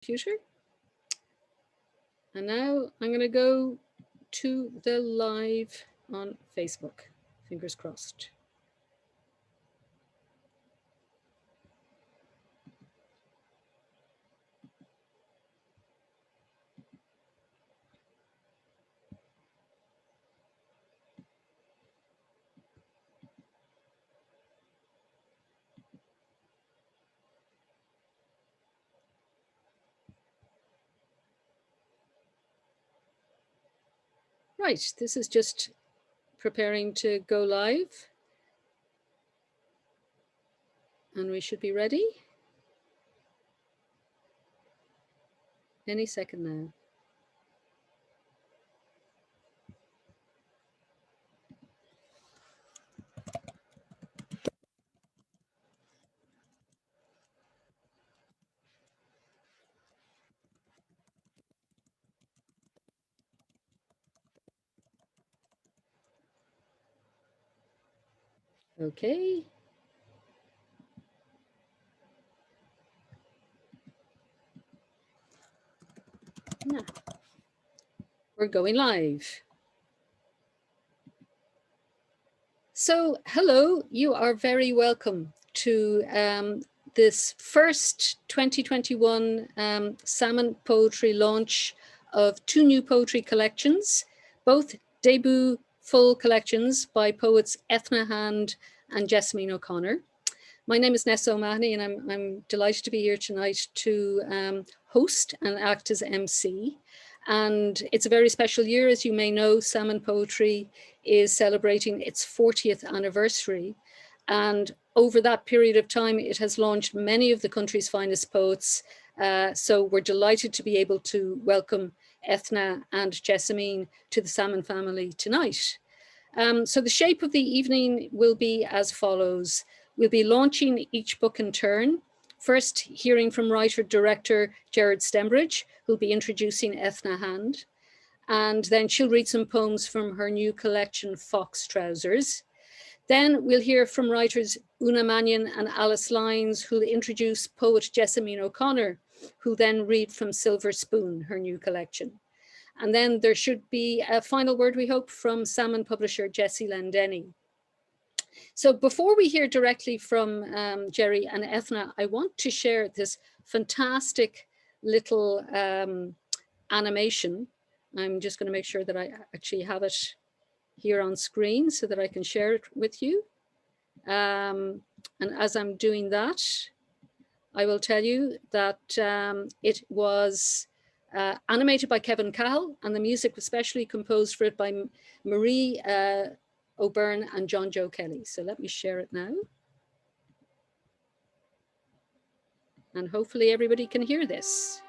computer. And now I'm going to go to the live on Facebook. Fingers crossed. Right, this is just preparing to go live. And we should be ready any second now. Okay. Now, we're going live. So, hello, you are very welcome to this first 2021 Salmon Poetry launch of 2 new poetry collections, both debut full collections by poets Ethna Hand and Jessamine O'Connor. My name is Nessa O'Mahony, and I'm delighted to be here tonight to host and act as MC. And it's a very special year. As you may know, Salmon Poetry is celebrating its 40th anniversary. And over that period of time, it has launched many of the country's finest poets. So we're delighted to be able to welcome Ethna and Jessamine to the Salmon family tonight. So the shape of the evening will be as follows. We'll be launching each book in turn. First, hearing from writer-director Gerard Stembridge, who'll be introducing Ethna Hand. And then she'll read some poems from her new collection, Fox Trousers. Then we'll hear from writers Una Mannion and Alice Lyons, who'll introduce poet Jessamine O'Connor, who'll then read from Silver Spoon, her new collection. And then there should be a final word, we hope, from Salmon publisher Jessie Lendenny. So before we hear directly from Jerry and Ethna, I want to share this fantastic little animation. I'm just going to make sure that I actually have it here on screen so that I can share it with you. And as I'm doing that, I will tell you that it was animated by Kevin Cahill, and the music was specially composed for it by Marie O'Byrne and John Joe Kelly. So let me share it now. And hopefully everybody can hear this.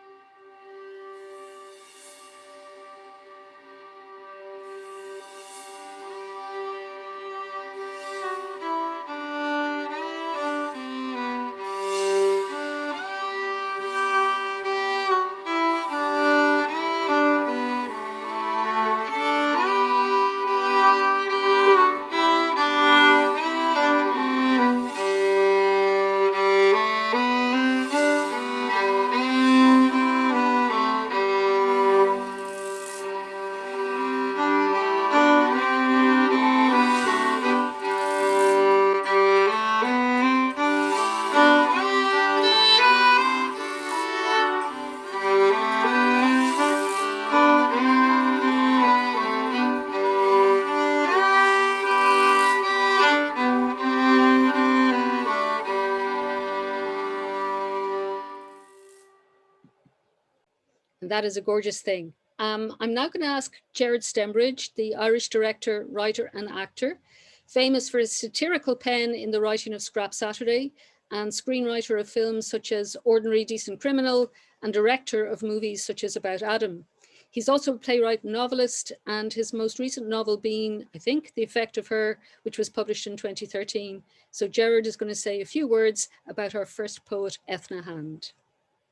That is a gorgeous thing. I'm now going to ask Gerard Stembridge, the Irish director, writer and actor, famous for his satirical pen in the writing of Scrap Saturday and screenwriter of films such as Ordinary Decent Criminal and director of movies such as About Adam. He's also a playwright and novelist, and his most recent novel being, I think, The Effect of Her, which was published in 2013. So Gerard is going to say a few words about our first poet, Ethna Hand.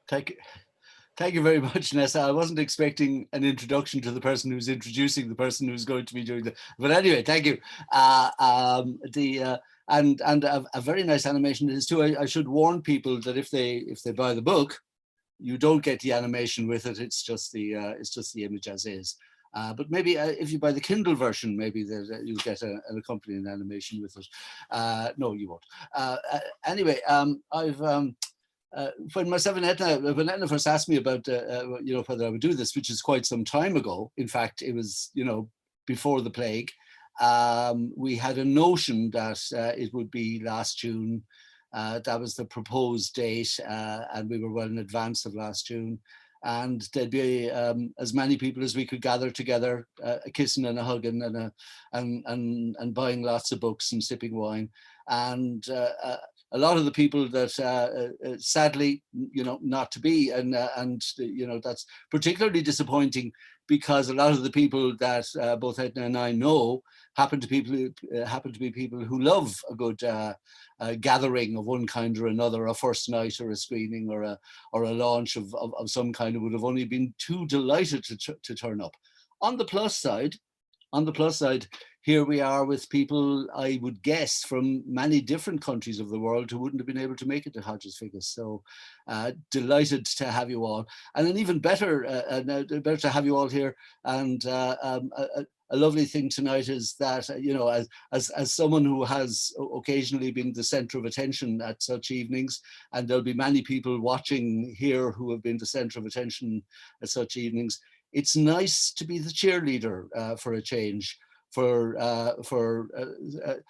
Thank you. Thank you very much, Nessa. I wasn't expecting an introduction to the person who's introducing the person who's going to be doing that. But anyway, thank you. And a very nice animation it is too. I should warn people that if they buy the book, you don't get the animation with it. It's just the image as is. But maybe if you buy the Kindle version, maybe you'll get an accompanying animation with it. No, you won't. Anyway, when myself and Etna, when Etna first asked me about, whether I would do this, which is quite some time ago. In fact, it was, before the plague. We had a notion that it would be last June. That was the proposed date, and we were well in advance of last June. And there'd be as many people as we could gather together, a kissing and a hugging, and buying lots of books and sipping wine. And a lot of the people that sadly, not to be, and that's particularly disappointing, because a lot of the people that both Etna and I know happen to be people who love a good gathering of one kind or another, a first night or a screening or a launch of some kind, who would have only been too delighted to turn up. On the plus side, here we are with people, I would guess, from many different countries of the world who wouldn't have been able to make it to Hodges Figgis. So delighted to have you all, and an even better to have you all here. And a lovely thing tonight is that, as someone who has occasionally been the center of attention at such evenings, and there'll be many people watching here who have been the center of attention at such evenings, it's nice to be the cheerleader for a change, for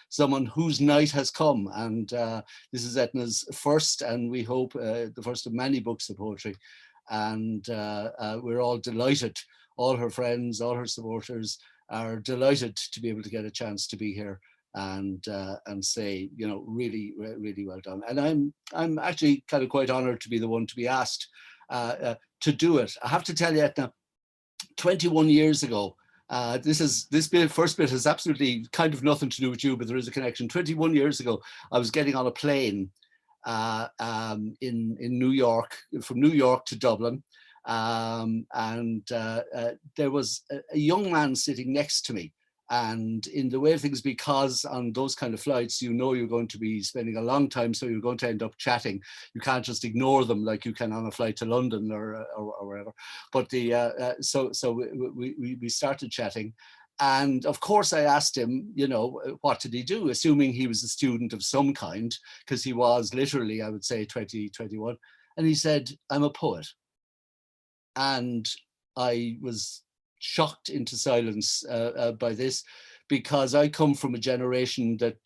someone whose night has come. And this is Etna's first, and we hope the first of many books of poetry. And we're all delighted, all her friends, all her supporters are delighted to be able to get a chance to be here and say, really, really well done. And I'm actually kind of quite honored to be the one to be asked to do it. I have to tell you, Etna, 21 years ago, this first bit has absolutely kind of nothing to do with you, but there is a connection. 21 years ago, I was getting on a plane in New York, from New York to Dublin, and there was a young man sitting next to me. And in the way of things, because on those kind of flights, you're going to be spending a long time, so you're going to end up chatting. You can't just ignore them like you can on a flight to London or wherever. But so we started chatting, and of course I asked him, what did he do, assuming he was a student of some kind, because he was literally, I would say, 20, 21, and he said, "I'm a poet." And I was shocked into silence by this, because I come from a generation that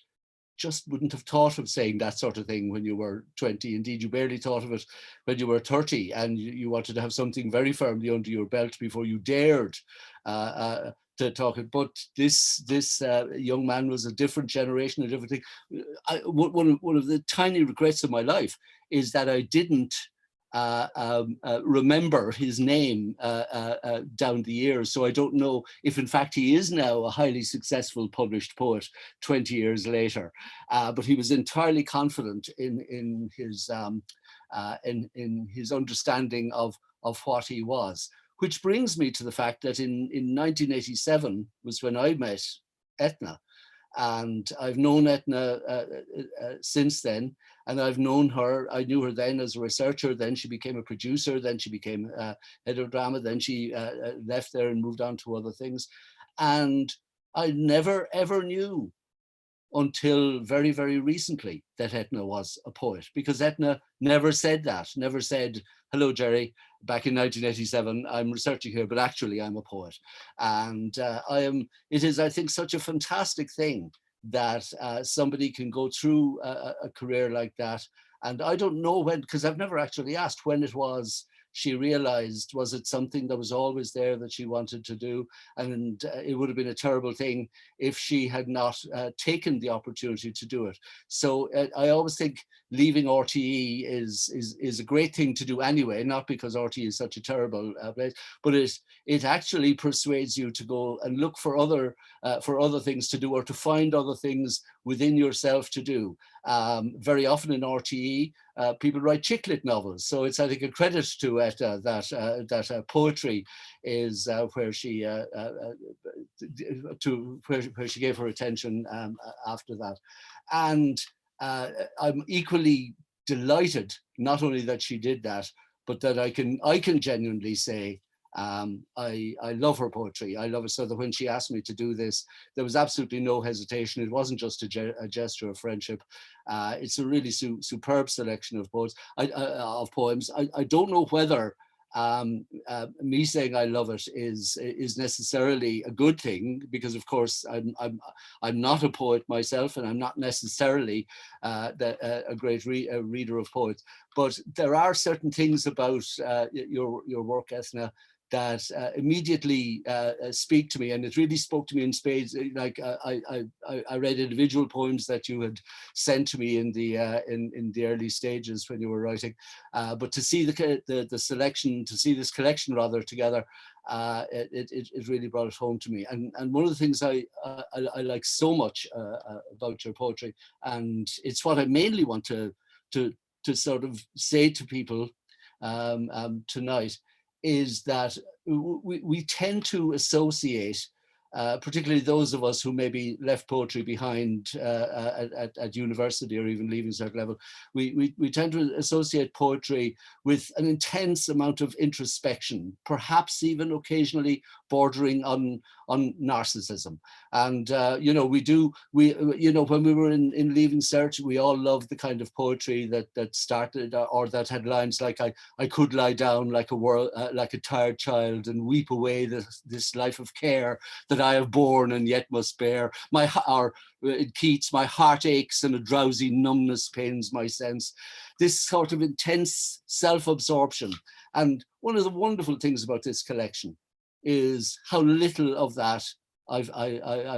just wouldn't have thought of saying that sort of thing when you were 20. Indeed, you barely thought of it when you were 30, and you wanted to have something very firmly under your belt before you dared to talk it. But this young man was a different generation, a different thing. One of the tiny regrets of my life is that I didn't remember his name down the years. So I don't know if in fact he is now a highly successful published poet 20 years later. But he was entirely confident in his understanding of what he was. Which brings me to the fact that in 1987 was when I met Etna. And I've known Etna since then, and I've known her. I knew her then as a researcher, then she became a producer, then she became head of drama, then she left there and moved on to other things. And I never ever knew until very, very recently that Etna was a poet, because Etna never said that, never said, "Hello, Jerry, back in 1987, I'm researching here, but actually I'm a poet." And it is, I think, such a fantastic thing that somebody can go through a career like that. And I don't know when, because I've never actually asked when it was she realized. Was it something that was always there that she wanted to do? And it would have been a terrible thing if she had not taken the opportunity to do it. So I always think leaving RTE is a great thing to do anyway, not because RTE is such a terrible place, but it actually persuades you to go and look for other things to do, or to find other things within yourself to do. Very often in RTE, people write chick lit novels, so it's, I think, a credit to Etta that poetry is where she where she gave her attention after that. And I'm equally delighted not only that she did that, but that I can genuinely say I love her poetry. I love it, so that when she asked me to do this, there was absolutely no hesitation. It wasn't just a gesture of friendship. It's a really superb selection of poems. I don't know whether me saying I love it is necessarily a good thing, because of course I'm not a poet myself, and I'm not necessarily a great reader of poets. But there are certain things about your work, Ethna, that immediately speak to me, and it really spoke to me in spades. Like I read individual poems that you had sent to me in the early stages when you were writing, but to see the selection, to see this collection rather together, it really brought it home to me. And one of the things I like so much about your poetry, and it's what I mainly want to sort of say to people tonight, is that we tend to associate, particularly those of us who maybe left poetry behind at university or even leaving cert level, we tend to associate poetry with an intense amount of introspection, perhaps even occasionally bordering on narcissism. And you know, when we were in leaving cert, we all loved the kind of poetry that started or that had lines like I could lie down like a tired child and weep away this life of care that I have borne and yet must bear. Or Keats, my heart aches and a drowsy numbness pains my sense. This sort of intense self-absorption. And one of the wonderful things about this collection is how little of that I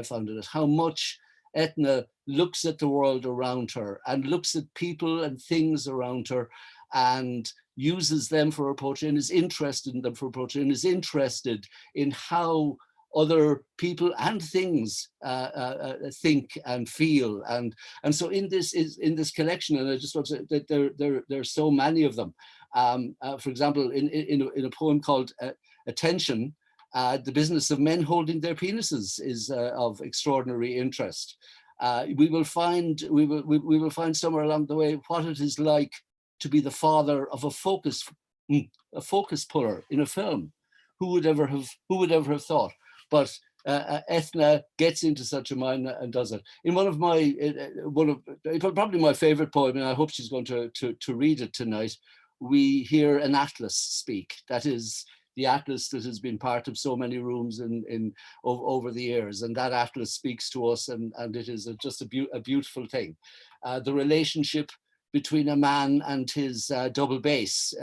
found in it, how much Etna looks at the world around her and looks at people and things around her and uses them for her poetry, and is interested in them for poetry, and is interested in how other people and things think and feel. And so in this collection, and I just want to say that there are so many of them. For example, in a poem called Attention, the business of men holding their penises is of extraordinary interest. We will find somewhere along the way what it is like to be the father of a focus puller in a film. Who would ever have thought? But Ethna gets into such a mind and does it. In probably my favorite poem, and I hope she's going to read it tonight, we hear an atlas speak. That is the atlas that has been part of so many rooms over the years, and that atlas speaks to us, and it is just a beautiful thing. The relationship between a man and his double bass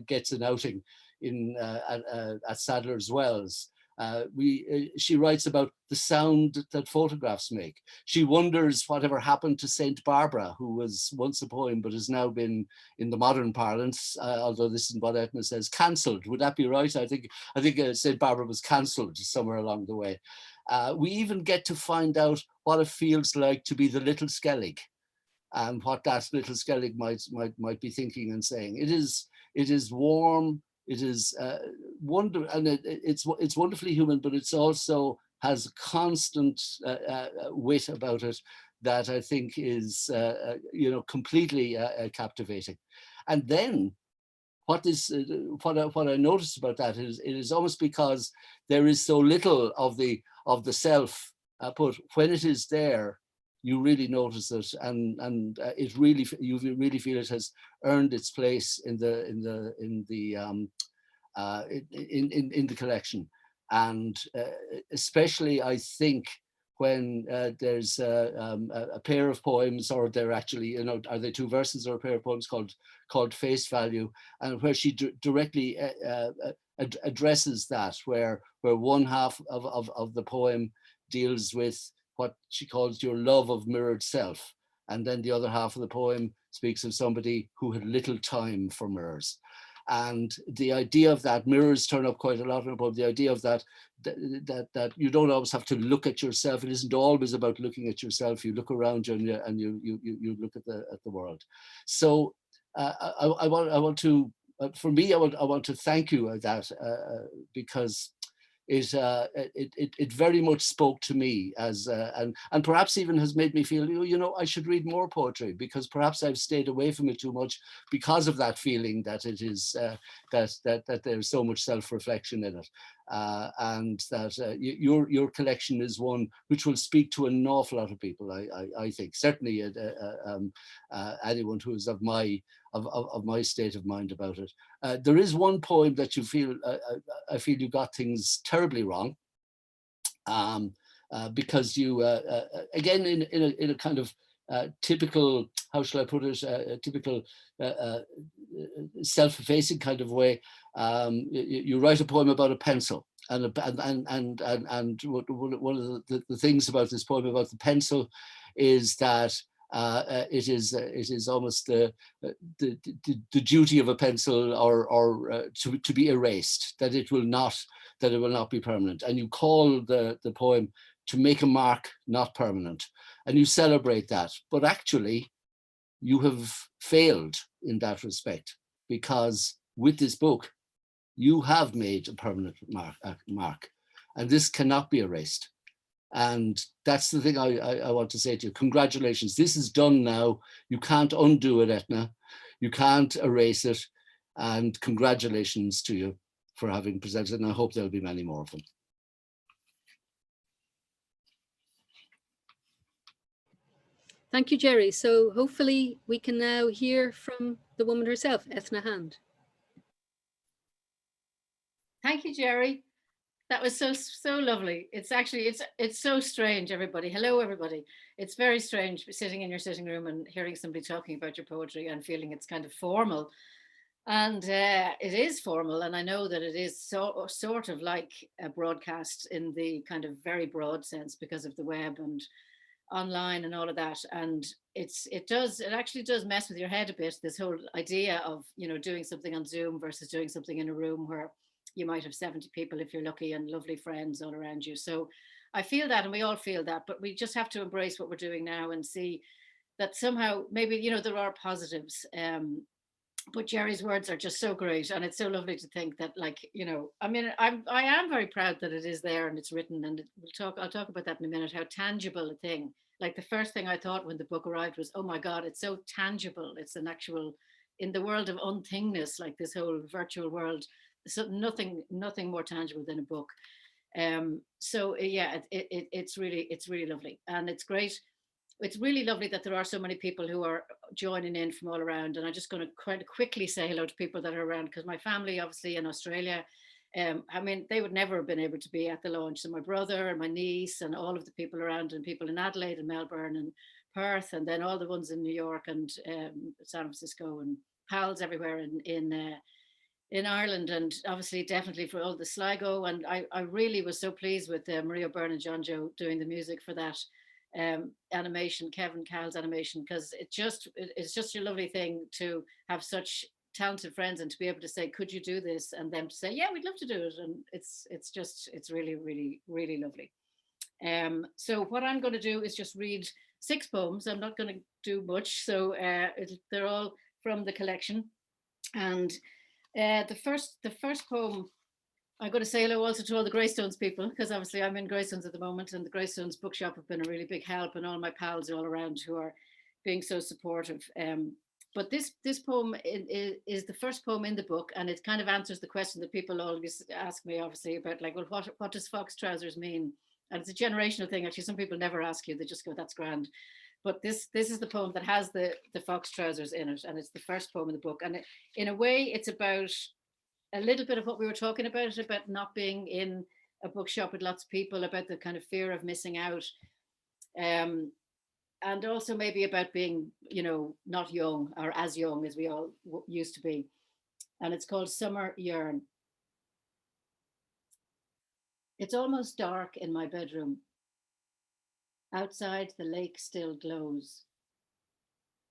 gets an outing at Sadler's Wells. She writes about the sound that photographs make. She wonders whatever happened to Saint Barbara, who was once a poem but has now been, in the modern parlance, although this is what Etna says, cancelled. Would that be right? I think Saint Barbara was cancelled somewhere along the way. We even get to find out what it feels like to be the little Skellig, and what that little Skellig might be thinking and saying. It is warm. It is it's wonderfully human, but it's also has constant wit about it that I think is completely captivating. And then what I noticed about that is it is almost because there is so little of the self put. When it is there, you really notice it, and you really feel it has earned its place in the collection. And especially, I think, when there's a pair of poems, or they're actually, are they two verses or a pair of poems called Face Value, and where she directly addresses that, where one half of the poem deals with what she calls your love of mirrored self, and then the other half of the poem speaks of somebody who had little time for mirrors. And the idea of that, mirrors turn up quite a lot in the poem. The idea of that you don't always have to look at yourself. It isn't always about looking at yourself. You look around you and you look at the world. So I want to, for me, I want to thank you for that, because it very much spoke to me as and perhaps even has made me feel, you know, I should read more poetry, because perhaps I've stayed away from it too much because of that feeling that it is that there's so much self-reflection in it, and that your collection is one which will speak to an awful lot of people. I think certainly anyone who is of my state of mind about it. There is one poem that you feel, I feel you got things terribly wrong, because you, again, in a kind of typical, how shall I put it, typical self-effacing kind of way. You write a poem about a pencil, and one of the things about this poem about the pencil is that it is almost the duty of a pencil, or to be erased, that it will not be permanent. And you call the poem To Make a Mark Not Permanent, and you celebrate that. But actually, you have failed in that respect, because with this book, you have made a permanent mark, and this cannot be erased. And that's the thing I want to say to you. Congratulations. This is done now. You can't undo it, Etna. You can't erase it. And congratulations to you for having presented. And I hope there'll be many more of them. Thank you, Jerry. So hopefully we can now hear from the woman herself, Ethna Hand. Thank you, Jerry. That was so lovely. It's actually, it's so strange, everybody. Hello, everybody. It's very strange sitting in your sitting room and hearing somebody talking about your poetry and feeling it's kind of formal. And it is formal. And I know that it is sort of like a broadcast in the kind of very broad sense because of the web and online and all of that. And it actually does mess with your head a bit, this whole idea of, you know, doing something on Zoom versus doing something in a room where you might have 70 people if you're lucky and lovely friends all around you. So I feel that, and we all feel that, but we just have to embrace what we're doing now and see that somehow maybe, you know, there are positives. But Jerry's words are just so great, and it's so lovely to think that, like, you know, I mean, I am very proud that it is there and it's written, and I'll talk about that in a minute, how tangible a thing. Like the first thing I thought when the book arrived was, oh my God, it's so tangible. It's an actual, in the world of unthingness, like this whole virtual world, so nothing more tangible than a book. So yeah, it's really lovely, and it's great. It's really lovely that there are so many people who are joining in from all around. And I'm just going to quite quickly say hello to people that are around, because my family, obviously in Australia, I mean, they would never have been able to be at the launch. So my brother and my niece and all of the people around, and people in Adelaide and Melbourne and Perth, and then all the ones in New York and San Francisco, and pals everywhere in Ireland, and obviously definitely for all the Sligo. And I really was so pleased with Maria Byrne and John Joe doing the music for that animation, Kevin Cowles animation, because it's just a lovely thing to have such talented friends and to be able to say, could you do this, and them to say, yeah, we'd love to do it. And it's really lovely. So what I'm going to do is just read 6 poems. I'm not going to do much, so they're all from the collection. And the first poem, I'm going to say hello also to all the Greystones people, because obviously I'm in Greystones at the moment, and the Greystones bookshop have been a really big help, and all my pals all around who are being so supportive. But this poem is the first poem in the book, and it kind of answers the question that people always ask me, obviously, about like, well, what does fox trousers mean? And it's a generational thing. Actually, some people never ask you; they just go, "That's grand." But this is the poem that has the fox trousers in it, and it's the first poem in the book. And in a way, it's about a little bit of what we were talking about not being in a bookshop with lots of people, about the kind of fear of missing out, and also maybe about being, you know, not young, or as young as we all used to be. And it's called Summer Yearn. It's almost dark in my bedroom. Outside, the lake still glows.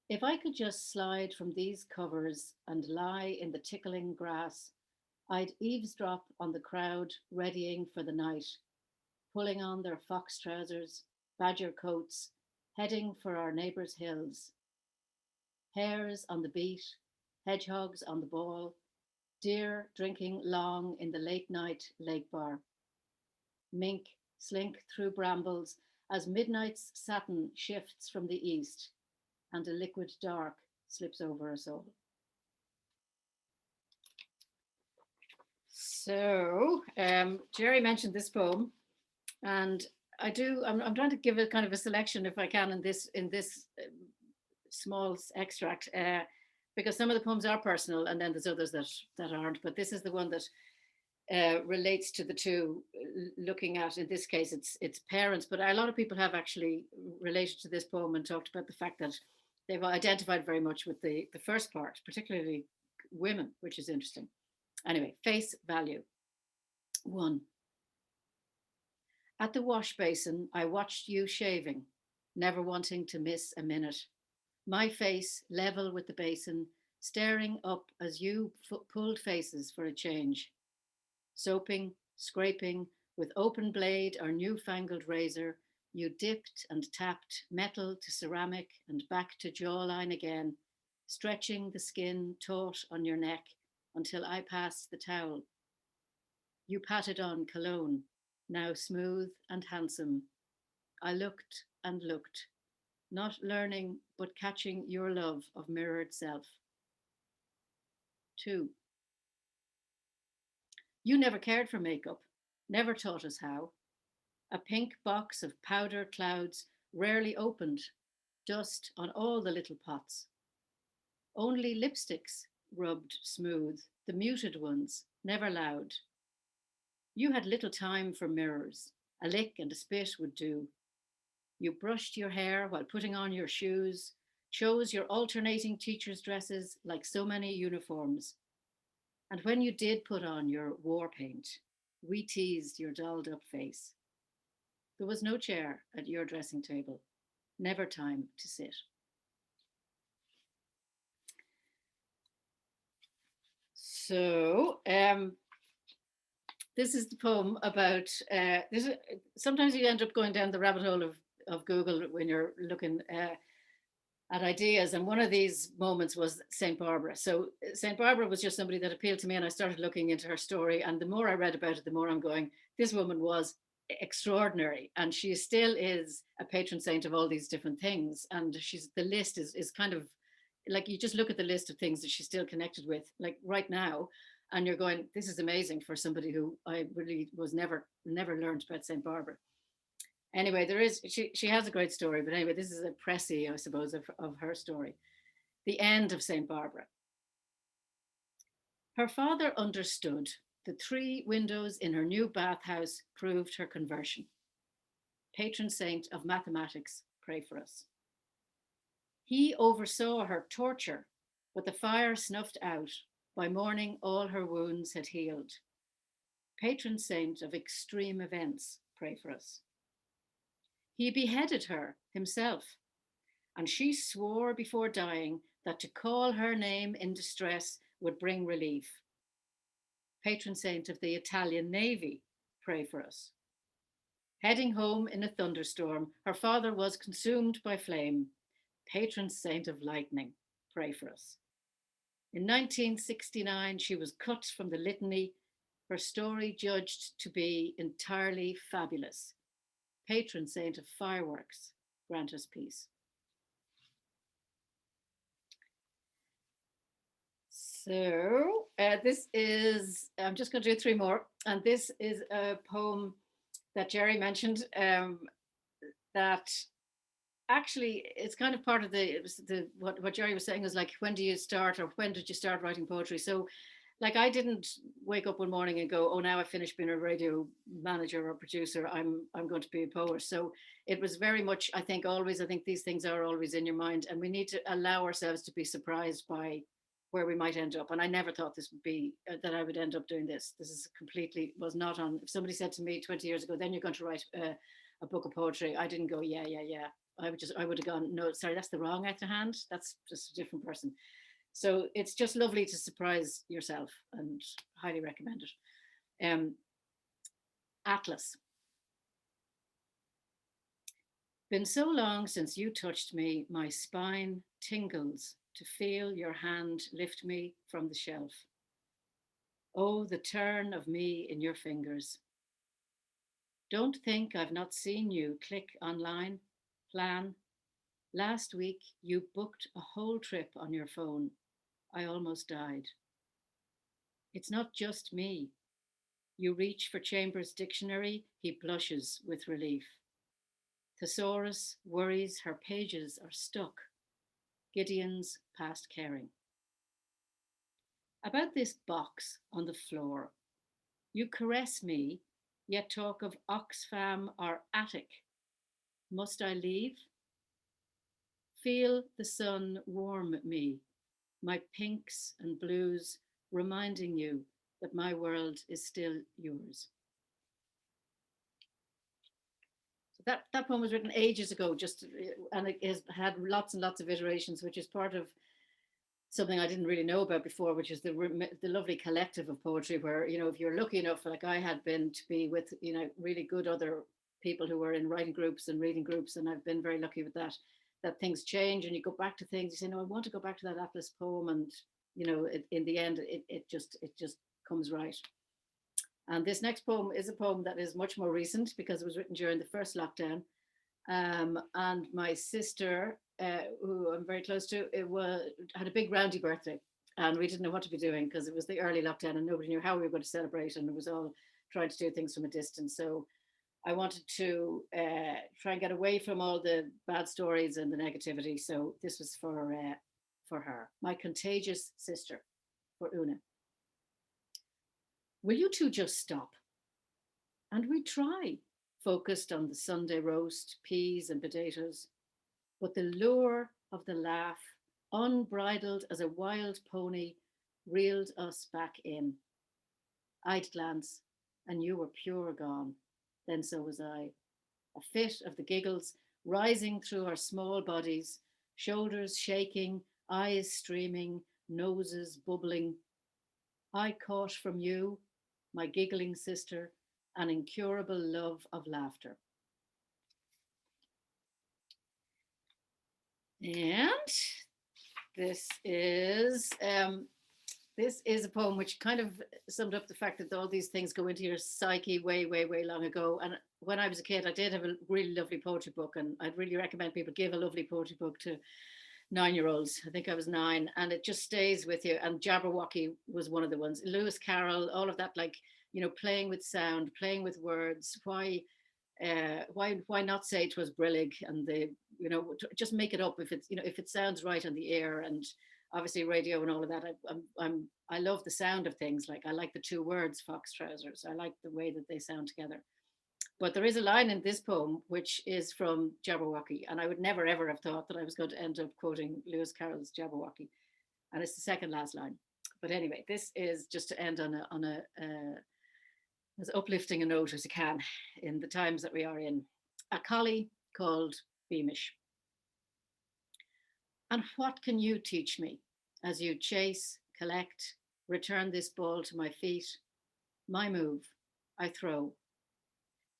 If I could just slide from these covers and lie in the tickling grass, I'd eavesdrop on the crowd readying for the night, pulling on their fox trousers, badger coats, heading for our neighbours' hills. Hares on the beat, hedgehogs on the ball, deer drinking long in the late night lake bar. Mink slink through brambles as midnight's satin shifts from the east and a liquid dark slips over us all. So Jerry mentioned this poem, and I'm trying to give a kind of a selection, if I can, in this small extract, because some of the poems are personal, and then there's others that aren't. But this is the one that relates to the two. Looking at, in this case, it's parents, but a lot of people have actually related to this poem and talked about the fact that they've identified very much with the first part, particularly women, which is interesting. Anyway, face value. 1. At the wash basin, I watched you shaving, never wanting to miss a minute. My face level with the basin, staring up as you pulled faces for a change. Soaping, scraping, with open blade or newfangled razor, you dipped and tapped metal to ceramic and back to jawline again, stretching the skin taut on your neck until I passed the towel. You patted on cologne, now smooth and handsome. I looked and looked, not learning but catching your love of mirrored self. 2. You never cared for makeup, never taught us how. A pink box of powder clouds rarely opened, dust on all the little pots. Only lipsticks rubbed smooth, the muted ones, never loud. You had little time for mirrors. A lick and a spit would do. You brushed your hair while putting on your shoes, chose your alternating teacher's dresses like so many uniforms. And when you did put on your war paint, we teased your dolled up face. There was no chair at your dressing table, never time to sit. So, this is the poem about, sometimes you end up going down the rabbit hole of Google when you're looking at ideas. And one of these moments was St. Barbara. So St. Barbara was just somebody that appealed to me, and I started looking into her story. And the more I read about it, the more I'm going, this woman was extraordinary. And she still is a patron saint of all these different things. And the list is kind of like, you just look at the list of things that she's still connected with, like right now, and you're going, this is amazing for somebody who I really was never learned about St. Barbara. Anyway, she has a great story, but anyway, this is a précis, I suppose, of her story. The end of St. Barbara. Her father understood. The 3 windows in her new bathhouse proved her conversion. Patron saint of mathematics, pray for us. He oversaw her torture, but the fire snuffed out. By morning, all her wounds had healed. Patron saint of extreme events, pray for us. He beheaded her himself, and she swore before dying that to call her name in distress would bring relief. Patron saint of the Italian Navy, pray for us. Heading home in a thunderstorm, her father was consumed by flame. Patron saint of lightning, pray for us. In 1969, she was cut from the litany, her story judged to be entirely fabulous. Patron saint of fireworks, grant us peace. So this is, I'm just going to do 3 more. And this is a poem that Jerry mentioned that actually it's kind of part of what Jerry was saying was like, when do you start, or when did you start writing poetry? So like, I didn't wake up one morning and go, oh, now I finished being a radio manager or producer, I'm going to be a poet. So it was very much, I think these things are always in your mind, and we need to allow ourselves to be surprised by where we might end up. And I never thought this would be, that I would end up doing this. This is completely, was not on, if somebody said to me 20 years ago, then you're going to write a book of poetry, I didn't go, yeah. I would have gone, no, sorry, that's the wrong act of hand. That's just a different person. So it's just lovely to surprise yourself, and highly recommend it. Atlas. Been so long since you touched me, my spine tingles to feel your hand lift me from the shelf. Oh, the turn of me in your fingers. Don't think I've not seen you click online, plan. Last week, you booked a whole trip on your phone. I almost died. It's not just me. You reach for Chambers' dictionary, he blushes with relief. Thesaurus worries her pages are stuck. Gideon's past caring. About this box on the floor, you caress me, yet talk of Oxfam or attic. Must I leave? Feel the sun warm me, my pinks and blues reminding you that my world is still yours. So that poem was written ages ago, and it has had lots and lots of iterations, which is part of something I didn't really know about before, which is the lovely collective of poetry where, you know, if you're lucky enough, like I had been, to be with, you know, really good other people who were in writing groups and reading groups, and I've been very lucky with that, that things change and you go back to things, you say, no, I want to go back to that Atlas poem. And, you know, in the end, it just comes right. And this next poem is a poem that is much more recent because it was written during the first lockdown. And my sister, who I'm very close to, had a big roundy birthday, and we didn't know what to be doing because it was the early lockdown and nobody knew how we were going to celebrate, and it was all trying to do things from a distance. So I wanted to try and get away from all the bad stories and the negativity. So this was for her, my contagious sister, for Una. Will you two just stop? And we try, focused on the Sunday roast, peas and potatoes. But the lure of the laugh, unbridled as a wild pony, reeled us back in. I'd glance, and you were pure gone. Then so was I. A fit of the giggles rising through our small bodies, shoulders shaking, eyes streaming, noses bubbling. I caught from you, my giggling sister, an incurable love of laughter. And this is a poem which kind of summed up the fact that all these things go into your psyche way, way, way long ago. And when I was a kid, I did have a really lovely poetry book, and I'd really recommend people give a lovely poetry book to 9-year-olds. I think I was 9, and it just stays with you. And Jabberwocky was one of the ones. Lewis Carroll, all of that, like, you know, playing with sound, playing with words. Why not say it was brillig, and you know, just make it up if it's, you know, if it sounds right on the air. And obviously radio and all of that. I love the sound of things. Like I like the 2 words fox trousers. I like the way that they sound together. But there is a line in this poem which is from Jabberwocky, and I would never ever have thought that I was going to end up quoting Lewis Carroll's Jabberwocky, and it's the second last line. But anyway, this is just to end on a as uplifting a note as I can in the times that we are in. A collie called Beamish. And what can you teach me as you chase, collect, return this ball to my feet? My move, I throw.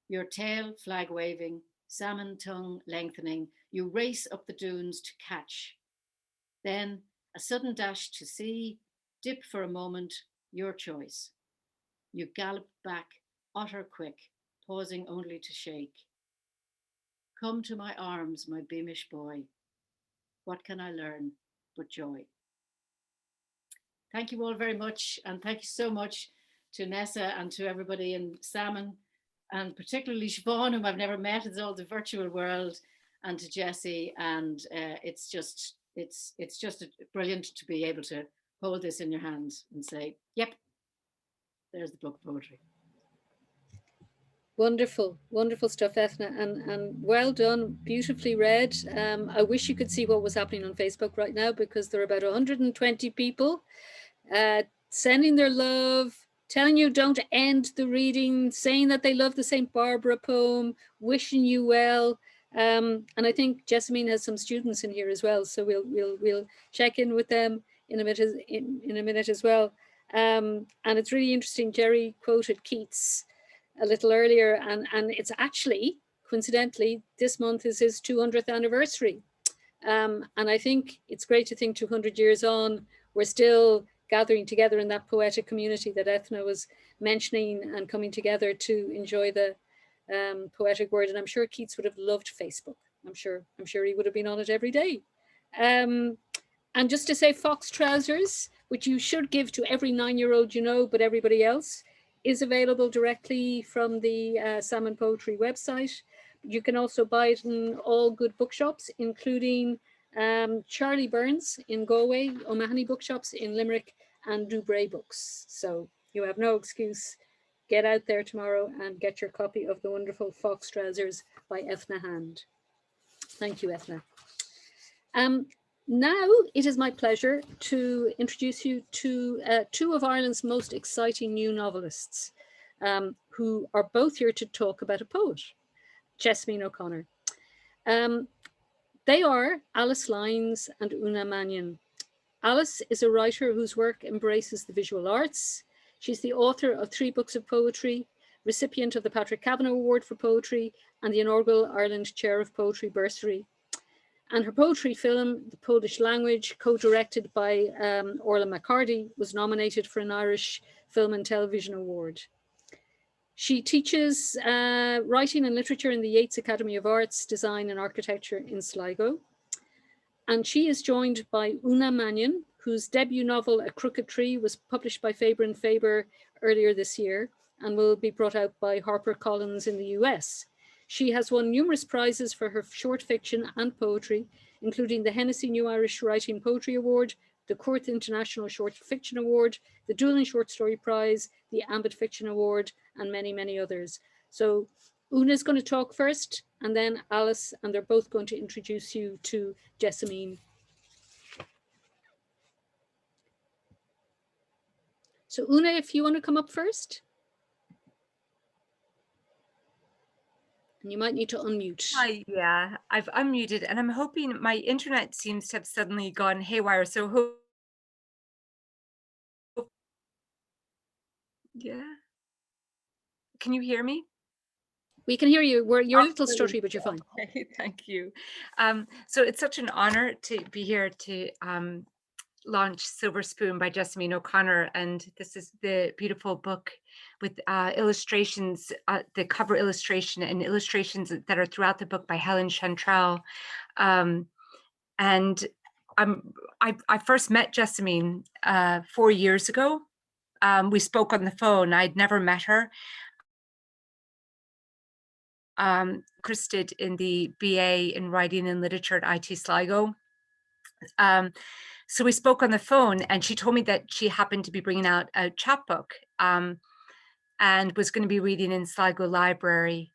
Your tail flag waving, salmon tongue lengthening, you race up the dunes to catch. Then a sudden dash to sea, dip for a moment, your choice. You gallop back, otter quick, pausing only to shake. Come to my arms, my Beamish boy. What can I learn but joy? Thank you all very much, and thank you so much to Nessa and to everybody in Salmon, and particularly Siobhan, whom I've never met. It's all the virtual world, and to Jessie. And it's just brilliant to be able to hold this in your hands and say, yep, there's the book of poetry. Wonderful, wonderful stuff, Ethna, and well done, beautifully read. I wish you could see what was happening on Facebook right now, because there are about 120 people sending their love, telling you don't end the reading, saying that they love the St. Barbara poem, wishing you well. And I think Jessamine has some students in here as well, so we'll check in with them in a minute as well. And it's really interesting. Jerry quoted Keats a little earlier, and it's actually, coincidentally, this month is his 200th anniversary. And I think it's great to think 200 years on, we're still gathering together in that poetic community that Ethna was mentioning, and coming together to enjoy the poetic word, and I'm sure Keats would have loved Facebook. I'm sure he would have been on it every day. And just to say, Fox Trousers, which you should give to every 9-year-old you know, but everybody else, is available directly from the Salmon Poetry website. You can also buy it in all good bookshops, including Charlie Burns in Galway, O'Mahony Bookshops in Limerick, and Dubray Books. So you have no excuse. Get out there tomorrow and get your copy of the wonderful Fox Trousers by Ethna Hand. Thank you, Ethna. Now it is my pleasure to introduce you to two of Ireland's most exciting new novelists, who are both here to talk about a poet, Jessamine O'Connor. They are Alice Lyons and Una Mannion. Alice is a writer whose work embraces the visual arts. She's the author of 3 books of poetry, recipient of the Patrick Kavanagh Award for Poetry and the inaugural Ireland Chair of Poetry bursary. And her poetry film, The Polish Language, co-directed by Orla McCarty, was nominated for an Irish Film and Television Award. She teaches writing and literature in the Yates Academy of Arts, Design and Architecture in Sligo. And she is joined by Una Mannion, whose debut novel, A Crooked Tree, was published by Faber and Faber earlier this year and will be brought out by HarperCollins in the US. She has won numerous prizes for her short fiction and poetry, including the Hennessy New Irish Writing Poetry Award, the Court International Short Fiction Award, the Doolin Short Story Prize, the Ambit Fiction Award, and many, many others. So Una's going to talk first, and then Alice, and they're both going to introduce you to Jessamine. So Una, if you want to come up first. And you might need to unmute. Hi, yeah, I've unmuted, and I'm hoping my internet seems to have suddenly gone haywire. So yeah, can you hear me? We can hear you. You're a little stuttery, but you're fine. Okay, thank you. So it's such an honor to be here to launch Silver Spoon by Jessamine O'Connor, and this is the beautiful book with illustrations, the cover illustration and illustrations that are throughout the book by Helen Chantrell. And I first met Jessamine 4 years ago. We spoke on the phone. I'd never met her. Interested in the BA in Writing and Literature at IT Sligo. So we spoke on the phone, and she told me that she happened to be bringing out a chapbook and was going to be reading in Sligo Library.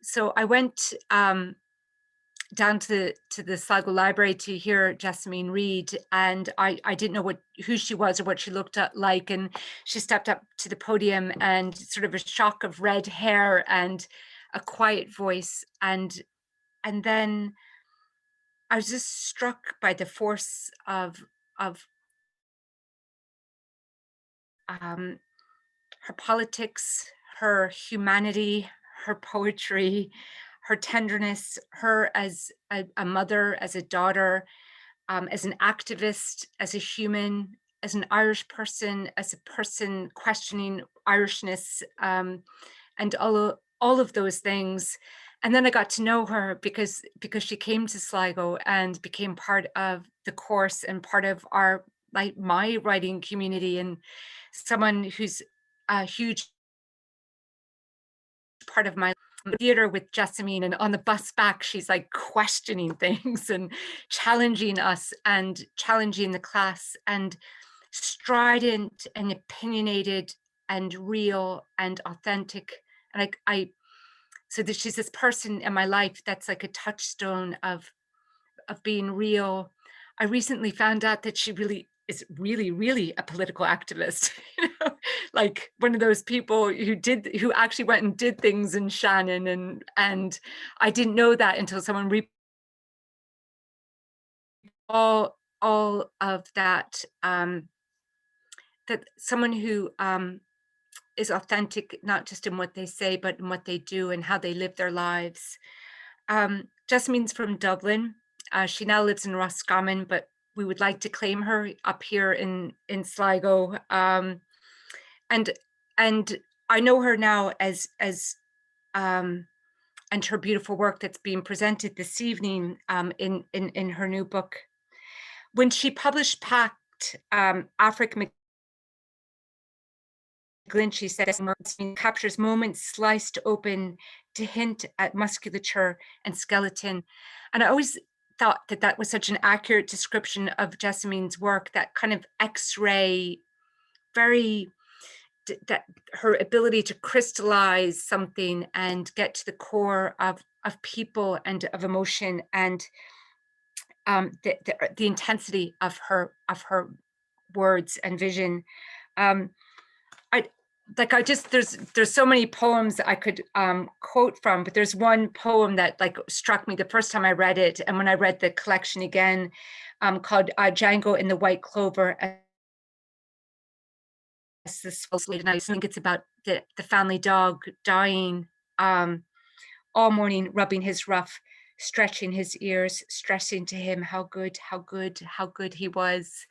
So I went down to the Sligo Library to hear Jessamine read, and I didn't know who she was or what she looked like, and she stepped up to the podium and sort of a shock of red hair and a quiet voice, and then I was just struck by the force of her politics, her humanity, her poetry, her tenderness, her as a mother, as a daughter, as an activist, as a human, as an Irish person, as a person questioning Irishness, and all of those things. And then I got to know her because she came to Sligo and became part of the course and part of my writing community, and someone who's a huge part of my theater with Jessamine. And on the bus back, she's like questioning things and challenging us and challenging the class, and strident and opinionated and real and authentic. And so she's this person in my life that's like a touchstone of being real. I recently found out that she really is really a political activist, like one of those people who actually went and did things in Shannon, and I didn't know that until someone all of that, that someone who is authentic, not just in what they say, but in what they do and how they live their lives. Jessamine's from Dublin. She now lives in Roscommon, but we would like to claim her up here in Sligo. And I know her now as and her beautiful work that's being presented this evening in her new book. When she published Pact, Africa McGlinchey said it captures moments sliced open to hint at musculature and skeleton. And I always thought that that was such an accurate description of Jessamine's work, that kind of X-ray, that her ability to crystallize something and get to the core of people and of emotion, and the intensity of her words and vision. There's so many poems I could quote from, but there's one poem that like struck me the first time I read it, and when I read the collection again, called Django and the White Clover. This late night, I think it's about the family dog dying, all morning rubbing his ruff, stretching his ears, stressing to him how good he was.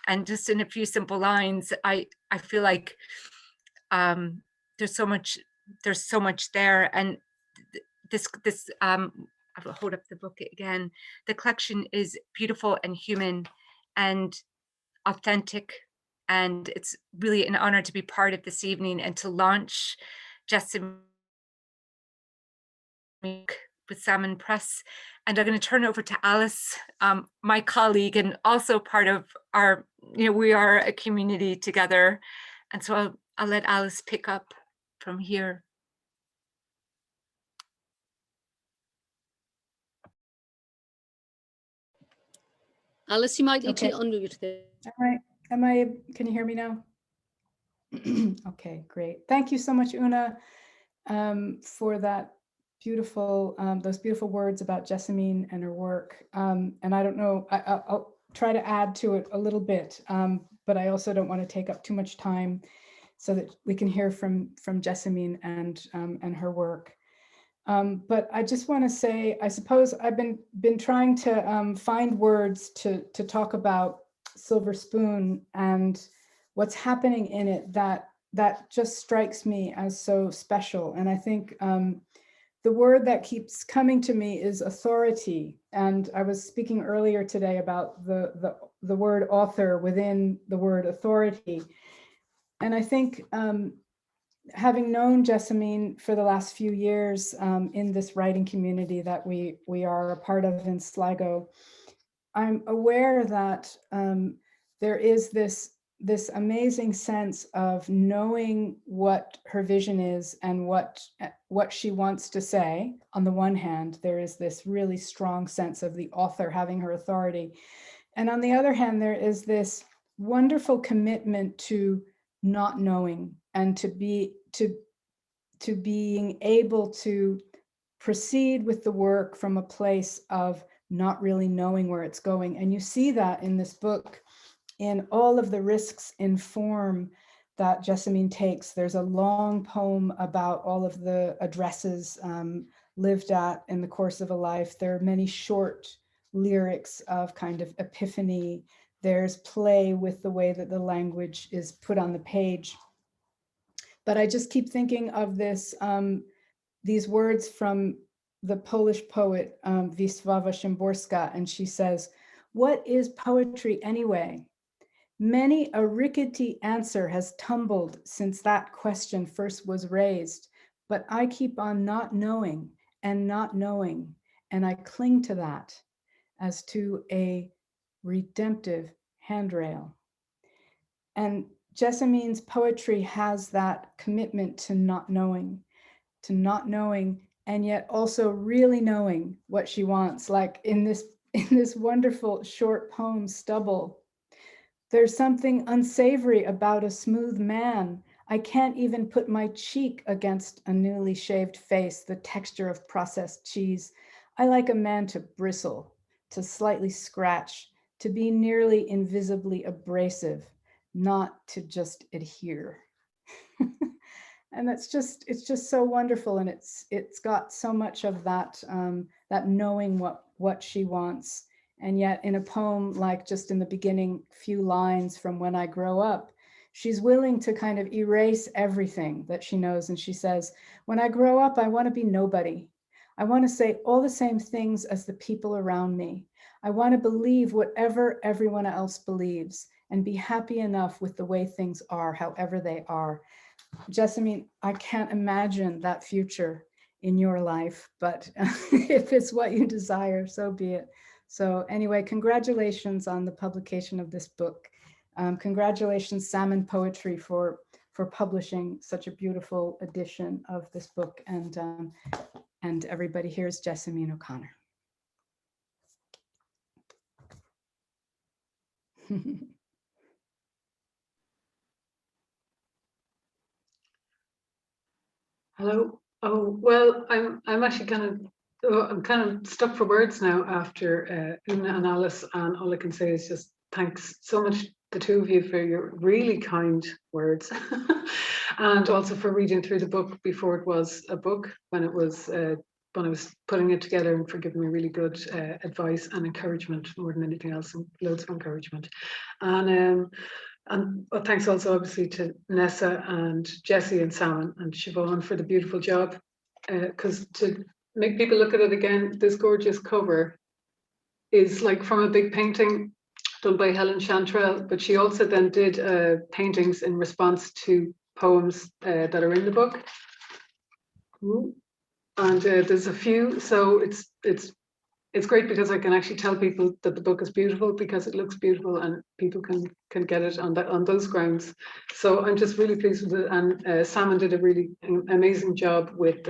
And just in a few simple lines, I feel like there's so much there. And this I'll hold up the book again. The collection is beautiful and human and authentic, and it's really an honor to be part of this evening and to launch Jessamine with Salmon Press. And I'm going to turn over to Alice, my colleague, and also part of our, we are a community together. And so I'll let Alice pick up from here. Alice, you might need to unmute there. All right. Can you hear me now? Okay, great. Thank you so much, Una, for that beautiful, those beautiful words about Jessamine and her work. And I don't know, I'll try to add to it a little bit, but I also don't want to take up too much time so that we can hear from Jessamine and her work. But I just want to say, I suppose I've been trying to find words to talk about Silver Spoon and what's happening in it that just strikes me as so special. And I think the word that keeps coming to me is authority. And I was speaking earlier today about the word author within the word authority. And I think having known Jessamine for the last few years in this writing community that we are a part of in Sligo, I'm aware that there is this amazing sense of knowing what her vision is and what she wants to say. On the one hand, there is this really strong sense of the author having her authority. And on the other hand, there is this wonderful commitment to not knowing and to being able to proceed with the work from a place of not really knowing where it's going. And you see that in this book, in all of the risks in form that Jessamine takes. There's a long poem about all of the addresses lived at in the course of a life. There are many short lyrics of kind of epiphany. There's play with the way that the language is put on the page. But I just keep thinking of this, these words from the Polish poet Wisława Szymborska, and she says, "What is poetry anyway? Many a rickety answer has tumbled since that question first was raised, but I keep on not knowing, and I cling to that as to a redemptive handrail." And Jessamine's poetry has that commitment to not knowing, and yet also really knowing what she wants. Like in this wonderful short poem, Stubble, there's something unsavory about a smooth man. I can't even put my cheek against a newly shaved face, the texture of processed cheese. I like a man to bristle, to slightly scratch, to be nearly invisibly abrasive, not to just adhere. And it's just so wonderful. And it's got so much of that, that knowing what she wants. And yet in a poem, like just in the beginning few lines from When I Grow Up, she's willing to kind of erase everything that she knows. And she says, when I grow up, I want to be nobody. I want to say all the same things as the people around me. I want to believe whatever everyone else believes and be happy enough with the way things are, however they are. Jessamine, I can't imagine that future in your life, but if it's what you desire, so be it. So anyway, congratulations on the publication of this book. Congratulations, Salmon Poetry, for publishing such a beautiful edition of this book. And everybody, here's Jessamine O'Connor. Hello. Oh, well, I'm actually I'm kind of stuck for words now after Una and Alice, and all I can say is just thanks so much, the two of you, for your really kind words, and also for reading through the book before it was a book, when I was putting it together, and for giving me really good advice and encouragement more than anything else, and loads of encouragement. And thanks also obviously to Nessa and Jessie and Salmon and Siobhan for the beautiful job, because to make people look at it again, this gorgeous cover is like from a big painting done by Helen Chantrell, but she also then did paintings in response to poems that are in the book. And there's a few, so it's great because I can actually tell people that the book is beautiful because it looks beautiful, and people can get it on those grounds. So I'm just really pleased with it, and Salmon did a really amazing job with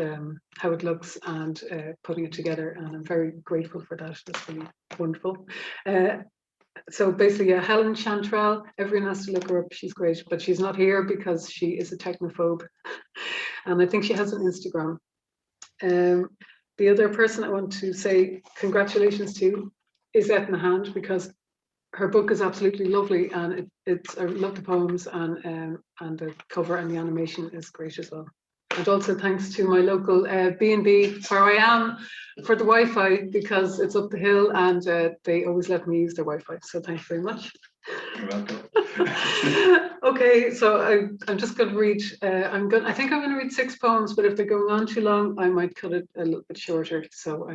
how it looks and putting it together, and I'm very grateful for that. That's really wonderful. So basically, Helen Chantrell, everyone has to look her up. She's great, but she's not here because she is a technophobe, and I think she has an Instagram. The other person I want to say congratulations to is Etna Hand, because her book is absolutely lovely, and I love the poems, and the cover and the animation is great as well. And also thanks to my local B&B where I am for the Wi-Fi, because it's up the hill, and they always let me use their Wi-Fi. So thanks very much. You're welcome. Okay, so I'm just going to read. I think I'm going to read 6 poems, but if they're going on too long, I might cut it a little bit shorter. So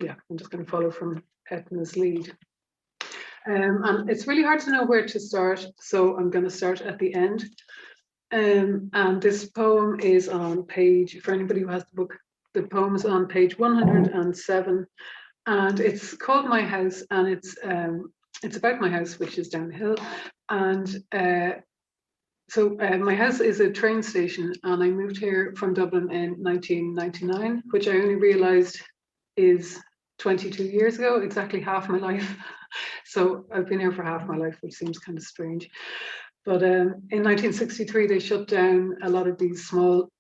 yeah, I'm just going to follow from Etna's lead. And it's really hard to know where to start, so I'm going to start at the end. And this poem is on page, for anybody who has the book, the poem is on page 107, and it's called My House, and it's about my house, which is down the hill. And so my house is a train station, and I moved here from Dublin in 1999, which I only realized is 22 years ago, exactly half my life. So I've been here for half my life, which seems kind of strange. But in 1963, they shut down a lot of these small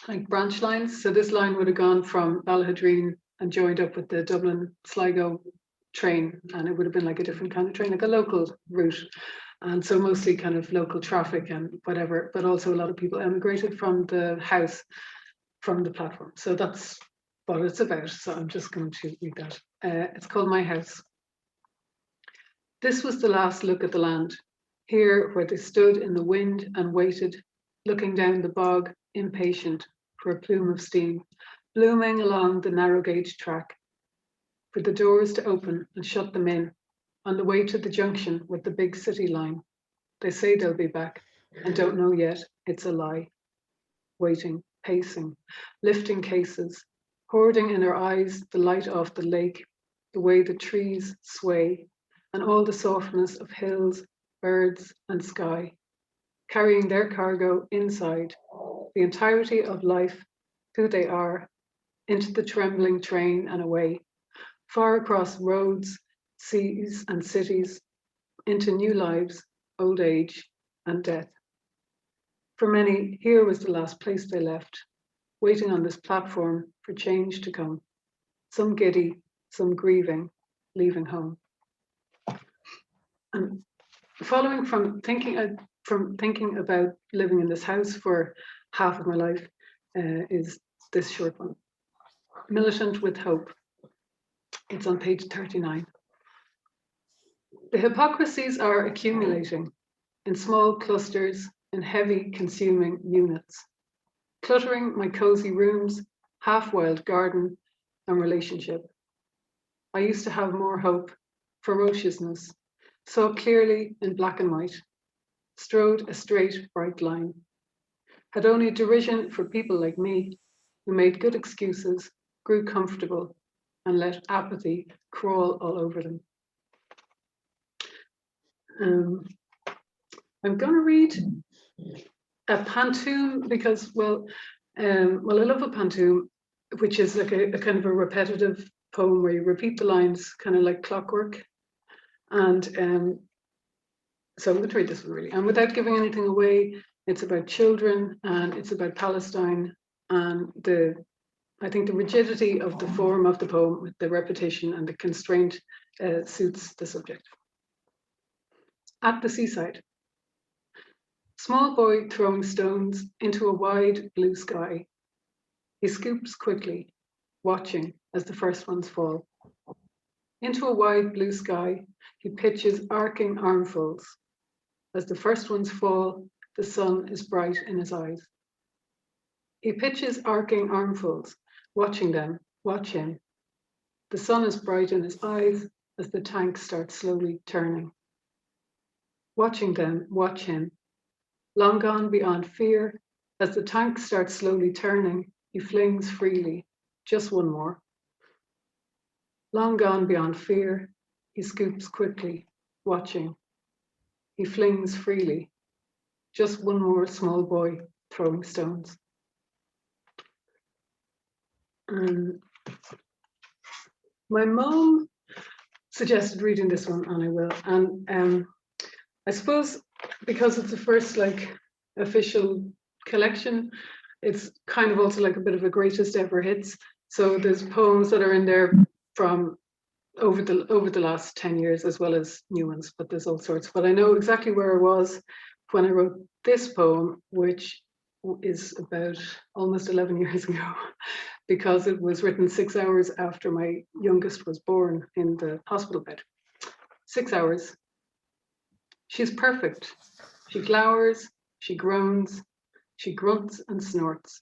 like branch lines. So this line would have gone from Ballahadreen and joined up with the Dublin Sligo train, and it would have been like a different kind of train, like a local route. And so mostly kind of local traffic and whatever, but also a lot of people emigrated from the house, from the platform. So that's what it's about. So I'm just going to read that. It's called My House. This was the last look at the land, here where they stood in the wind and waited, looking down the bog, impatient for a plume of steam, blooming along the narrow gauge track, for the doors to open and shut them in, on the way to the junction with the big city line. They say they'll be back, and don't know yet, it's a lie. Waiting, pacing, lifting cases, hoarding in their eyes the light off the lake, the way the trees sway, and all the softness of hills, birds, and sky, carrying their cargo inside, the entirety of life, who they are, into the trembling train and away, far across roads, seas, and cities, into new lives, old age, and death. For many, here was the last place they left, waiting on this platform for change to come, some giddy, some grieving, leaving home. And following from thinking about living in this house for half of my life is this short one, Militant with Hope. It's on page 39. The hypocrisies are accumulating in small clusters, in heavy consuming units, cluttering my cozy rooms, half-wild garden and relationship. I used to have more hope, ferociousness, saw clearly in black and white, strode a straight, bright line, had only derision for people like me who made good excuses, grew comfortable, and let apathy crawl all over them. I'm going to read a pantoum because, well, I love a pantoum, which is like a kind of a repetitive poem where you repeat the lines kind of like clockwork. And so I'm going to read this one really. And without giving anything away, it's about children and it's about Palestine, and I think the rigidity of the form of the poem with the repetition and the constraint suits the subject. At the seaside. Small boy throwing stones into a wide blue sky. He scoops quickly, watching as the first ones fall. Into a wide blue sky, he pitches arcing armfuls. As the first ones fall, the sun is bright in his eyes. He pitches arcing armfuls, watching them, watch him. The sun is bright in his eyes as the tank starts slowly turning. Watching them, watch him. Long gone beyond fear, as the tank starts slowly turning, he flings freely. Just one more. Long gone beyond fear, he scoops quickly, watching. He flings freely. Just one more small boy throwing stones. My mom suggested reading this one, and I will. And I suppose because it's the first like official collection, it's kind of also like a bit of a greatest ever hits. So there's poems that are in there from over the last 10 years as well as new ones, but there's all sorts. But I know exactly where I was when I wrote this poem, which is about almost 11 years ago, because it was written 6 hours after my youngest was born in the hospital bed. 6 hours. She's perfect. She glowers, she groans, she grunts and snorts.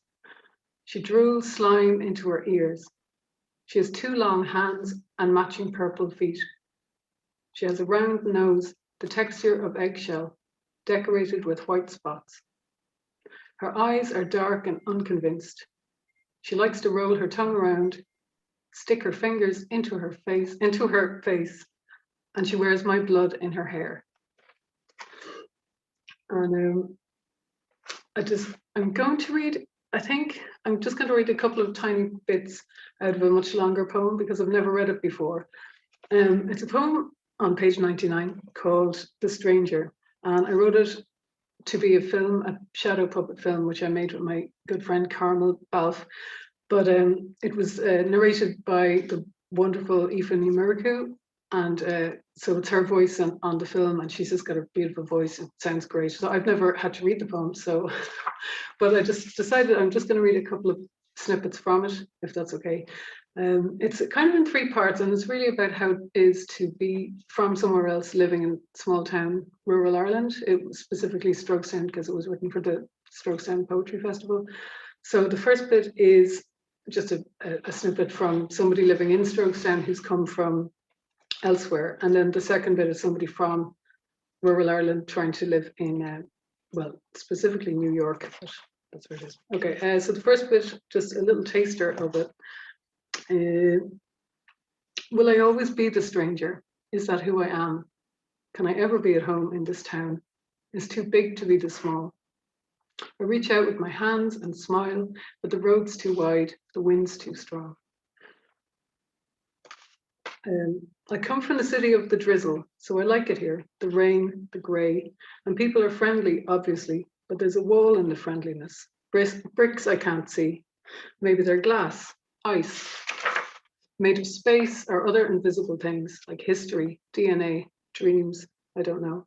She drools slime into her ears. She has 2 long hands and matching purple feet. She has a round nose, the texture of eggshell, decorated with white spots. Her eyes are dark and unconvinced. She likes to roll her tongue around, stick her fingers into her face, and she wears my blood in her hair. And I'm going to read, I think I'm just going to read a couple of tiny bits out of a much longer poem because I've never read it before. It's a poem on page 99 called The Stranger. And I wrote it to be a film, a shadow puppet film, which I made with my good friend Carmel Balfe. But it was narrated by the wonderful Aoife Ní Murchú. And so it's her voice on the film, and she's just got a beautiful voice. It sounds great. So I've never had to read the poem, so, but I just decided I'm just going to read a couple of snippets from it, if that's okay. It's kind of in 3 parts, and it's really about how it is to be from somewhere else, living in small town, rural Ireland. It was specifically Strokestown because it was written for the Strokestown Poetry Festival. So the first bit is just a snippet from somebody living in Strokestown who's come from elsewhere, and then the second bit is somebody from rural Ireland trying to live in, well, specifically New York, but that's where it is. Okay, so the first bit, just a little taster of it. Will I always be the stranger? Is that who I am? Can I ever be at home in this town? It's too big to be the small. I reach out with my hands and smile, but the road's too wide, the wind's too strong. I come from the city of the drizzle, so I like it here, the rain, the grey, and people are friendly, obviously, but there's a wall in the friendliness. Bricks I can't see. Maybe they're glass, ice, made of space or other invisible things like history, DNA, dreams, I don't know.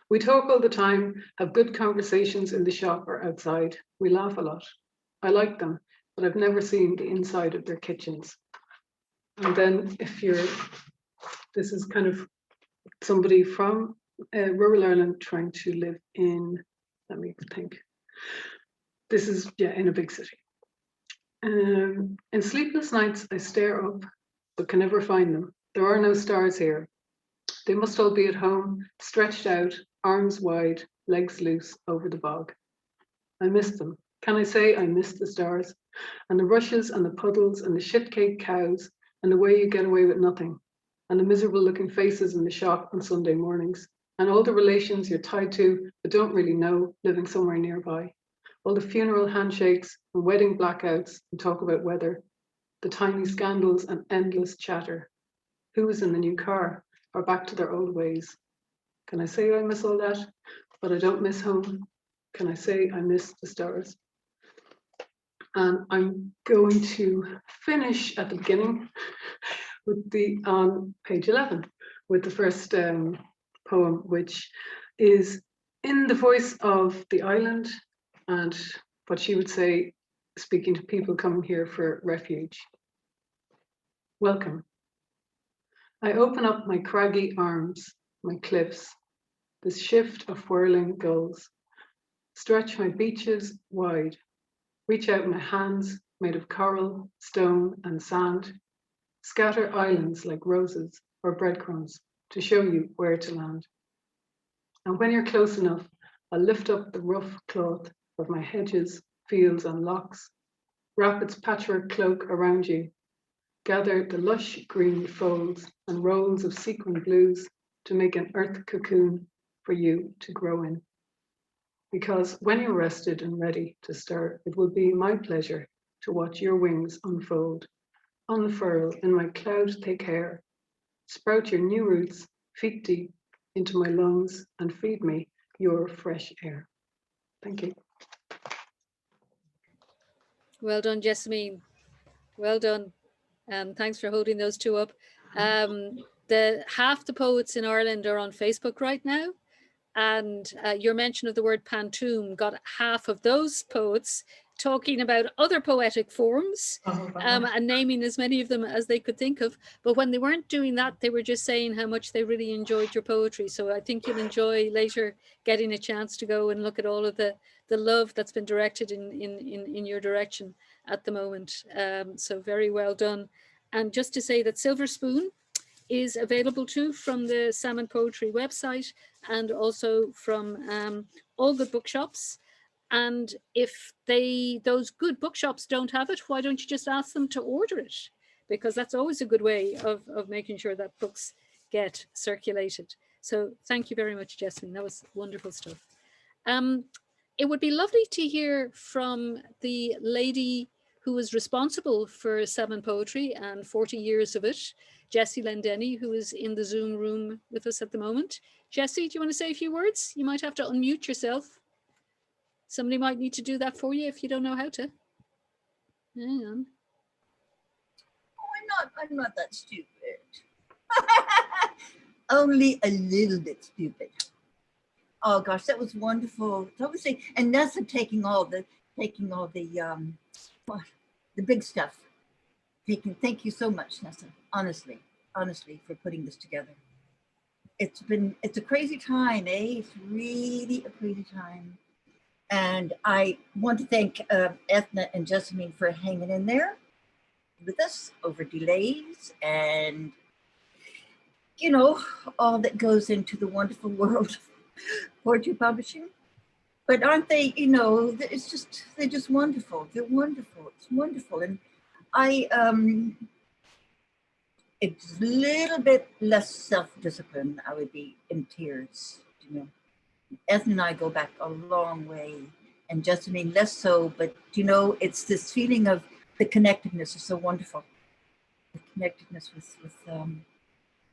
We talk all the time, have good conversations in the shop or outside. We laugh a lot. I like them, but I've never seen the inside of their kitchens. And then this is kind of somebody from rural Ireland trying to live in let me think. This is, yeah, in a big city. In sleepless nights, I stare up, but can never find them. There are no stars here. They must all be at home, stretched out, arms wide, legs loose over the bog. I miss them. Can I say I miss the stars? And the rushes and the puddles and the shit-caked cows and the way you get away with nothing. And the miserable looking faces in the shop on Sunday mornings. And all the relations you're tied to but don't really know, living somewhere nearby. All the funeral handshakes and wedding blackouts and talk about weather. The tiny scandals and endless chatter. Who is in the new car or back to their old ways? Can I say I miss all that, but I don't miss home? Can I say I miss the stars? And I'm going to finish at the beginning with on page 11 with the first poem, which is in the voice of the island and what she would say, speaking to people coming here for refuge. Welcome. I open up my craggy arms, my cliffs, this shift of whirling gulls, stretch my beaches wide, reach out my hands made of coral, stone, and sand, scatter islands like roses or breadcrumbs to show you where to land. And when you're close enough, I'll lift up the rough cloth of my hedges, fields, and locks, wrap its patchwork cloak around you, gather the lush green folds and rolls of sequin blues to make an earth cocoon for you to grow in. Because when you're rested and ready to stir, it will be my pleasure to watch your wings unfold, unfurl in my cloud-thick hair, sprout your new roots, feet deep, into my lungs and feed me your fresh air. Thank you. Well done, Jessamine. Well done. Thanks for holding those two up. The half the poets in Ireland are on Facebook right now. And your mention of the word pantoum got half of those poets talking about other poetic forms and naming as many of them as they could think of. But when they weren't doing that, they were just saying how much they really enjoyed your poetry. So I think you'll enjoy later getting a chance to go and look at all of the love that's been directed in your direction at the moment. So very well done. And just to say that Silver Spoon is available too from the Salmon Poetry website and also from all good bookshops. And if those good bookshops don't have it, why don't you just ask them to order it? Because that's always a good way of making sure that books get circulated. So thank you very much, Jessamine. That was wonderful stuff. It would be lovely to hear from the lady who was responsible for Salmon Poetry and 40 years of it, Jessie Lendenny, who is in the Zoom room with us at the moment. Jessie, do you want to say a few words? You might have to unmute yourself. Somebody might need to do that for you if you don't know how to. Hang on. Oh, I'm not that stupid. Only a little bit stupid. Oh gosh, that was wonderful. Obviously, and Nessa taking all the big stuff. Thank you so much, Nessa. Honestly, for putting this together. It's a crazy time, eh? It's really a crazy time. And I want to thank Ethna and Jessamine for hanging in there with us over delays and, you know, all that goes into the wonderful world of poetry publishing. But aren't they, you know, they're just wonderful. They're wonderful. It's wonderful. And it's a little bit less self-discipline, I would be in tears, you know. Ethna and I go back a long way, and Jessamine less so, but you know, it's this feeling of the connectedness is so wonderful. The connectedness with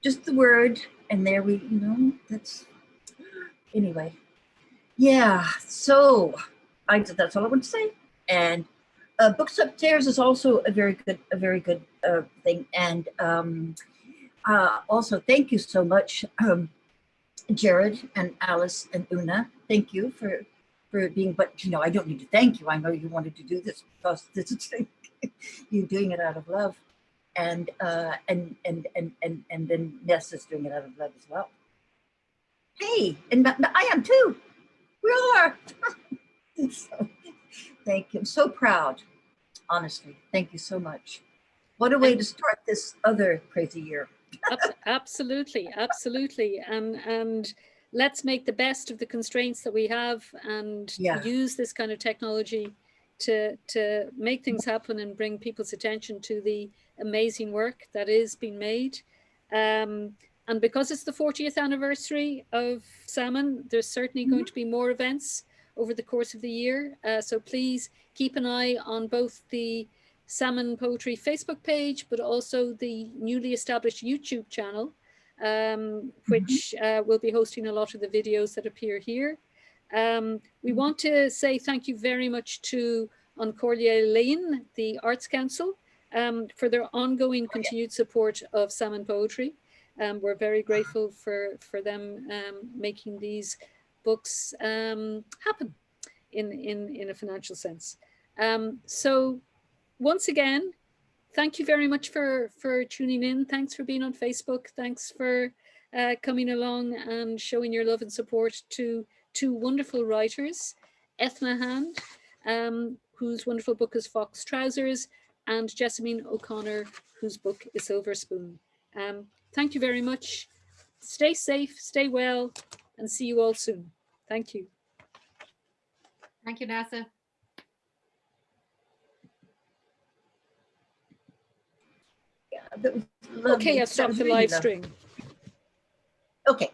just the word, and there we, you know, that's, anyway. Yeah, so that's all I want to say. And Books Upstairs is also a very good thing. And also, thank you so much, Jared and Alice and Una. Thank you for being, but you know, I don't need to thank you. I know you wanted to do this because this is you're doing it out of love, and then Ness is doing it out of love as well. Hey, and I am too. We all are. So, thank you. I'm so proud. Honestly, thank you so much. What a way to start this other crazy year. Absolutely, absolutely. And let's make the best of the constraints that we have and Yeah. use this kind of technology to make things happen and bring people's attention to the amazing work that is being made. And because it's the 40th anniversary of Salmon, there's certainly going to be more events over the course of the year. So please keep an eye on both the Salmon Poetry Facebook page, but also the newly established YouTube channel, which will be hosting a lot of the videos that appear here. We want to say thank you very much to An Comhairle Linn, the Arts Council, for their ongoing continued support of Salmon Poetry. We're very grateful for them making these books happen in a financial sense. So once again, thank you very much for tuning in. Thanks for being on Facebook. Thanks for coming along and showing your love and support to two wonderful writers, Ethna Hand, whose wonderful book is Fox Trousers, and Jessamine O'Connor, whose book is Silver Spoon. Thank you very much. Stay safe, stay well, and see you all soon. Thank you. Thank you, Nessa. Yeah, that was lovely. Okay, I've That stopped was the really live lovely. stream. Okay.